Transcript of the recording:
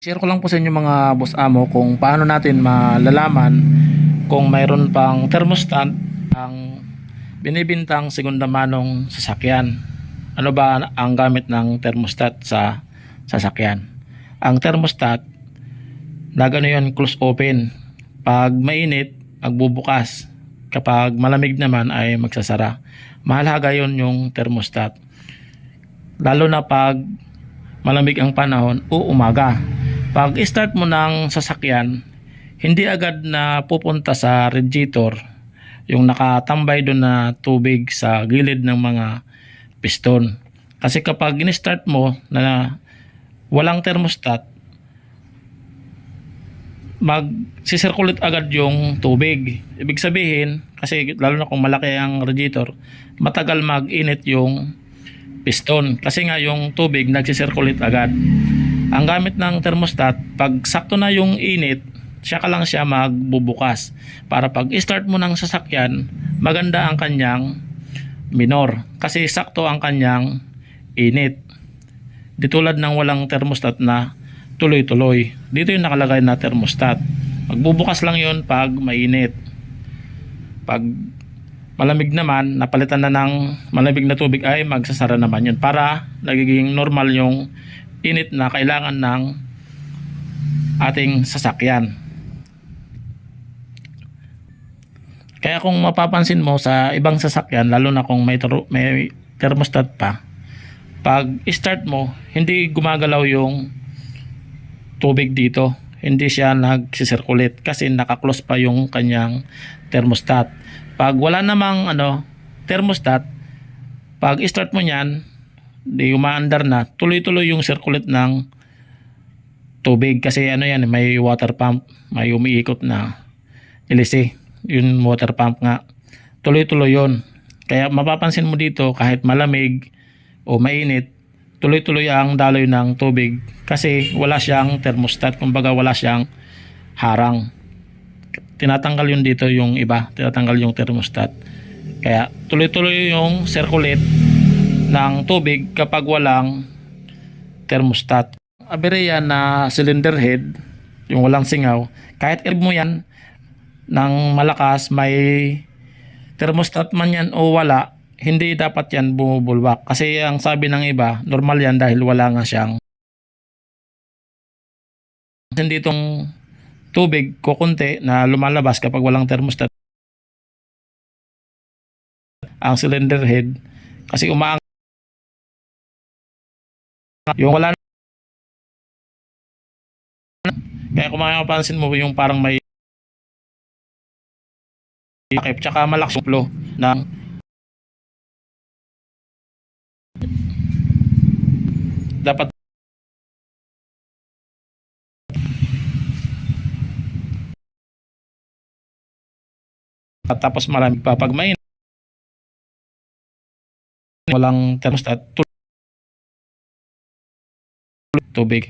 Share ko lang po sa inyo mga boss amo kung paano natin malalaman kung mayroon pang thermostat ang binibintang segunda manong sasakyan. Ano ba ang gamit ng thermostat sa sasakyan? Ang thermostat, na gano yun, close open. Pag mainit, magbubukas. Kapag malamig naman ay magsasara. Mahalaga yun yung thermostat. Lalo na pag malamig ang panahon o umaga. Pag start mo ng sasakyan, hindi agad na pupunta sa radiator yung nakatambay doon na tubig sa gilid ng mga piston. Kasi kapag in-start mo na walang thermostat, mag-circulate agad yung tubig. Ibig sabihin, kasi lalo na kung malaki ang radiator, matagal mag-init yung piston. Kasi nga yung tubig nag-circulate agad. Ang gamit ng thermostat, pag sakto na yung init, siya ka lang siya magbubukas. Para pag start mo ng sasakyan, maganda ang kanyang minor. Kasi sakto ang kanyang init. Di tulad ng walang thermostat na tuloy-tuloy. Dito yung nakalagay na thermostat. Magbubukas lang yun pag mainit. Pag malamig naman, napalitan na ng malamig na tubig ay magsasara naman yun. Para nagiging normal yung init na kailangan ng ating sasakyan. Kaya kung mapapansin mo sa ibang sasakyan, lalo na kung may thermostat pa, pag start mo, hindi gumagalaw yung tubig dito. Hindi siya nagsisirculate kasi nakaklose pa yung kanyang thermostat. Pag wala namang thermostat, pag start mo niyan, di umaandar na, tuloy-tuloy yung circulate ng tubig kasi yan, may water pump, may umiikot na LC, yung water pump nga, tuloy-tuloy yun. Kaya mapapansin mo dito kahit malamig o mainit, tuloy-tuloy ang daloy ng tubig kasi wala siyang thermostat, kumbaga wala siyang harang. Tinatanggal yun dito yung iba, tinatanggal yung thermostat. Kaya tuloy-tuloy yung circulate ng tubig kapag walang thermostat. Aberya na cylinder head, yung walang singaw, kahit i-remove mo yan ng malakas, may thermostat man yan o wala, hindi dapat yan bumubulwak. Kasi ang sabi ng iba, normal yan dahil wala nga siyang hindi itong tubig kukunti na lumalabas kapag walang thermostat ang cylinder head kasi umaang yung wala na. Kaya kung mapapansin mo yung parang may takip tsaka malakas yung flow ng dapat tapos malamig pa pag may walang thermostat tubig.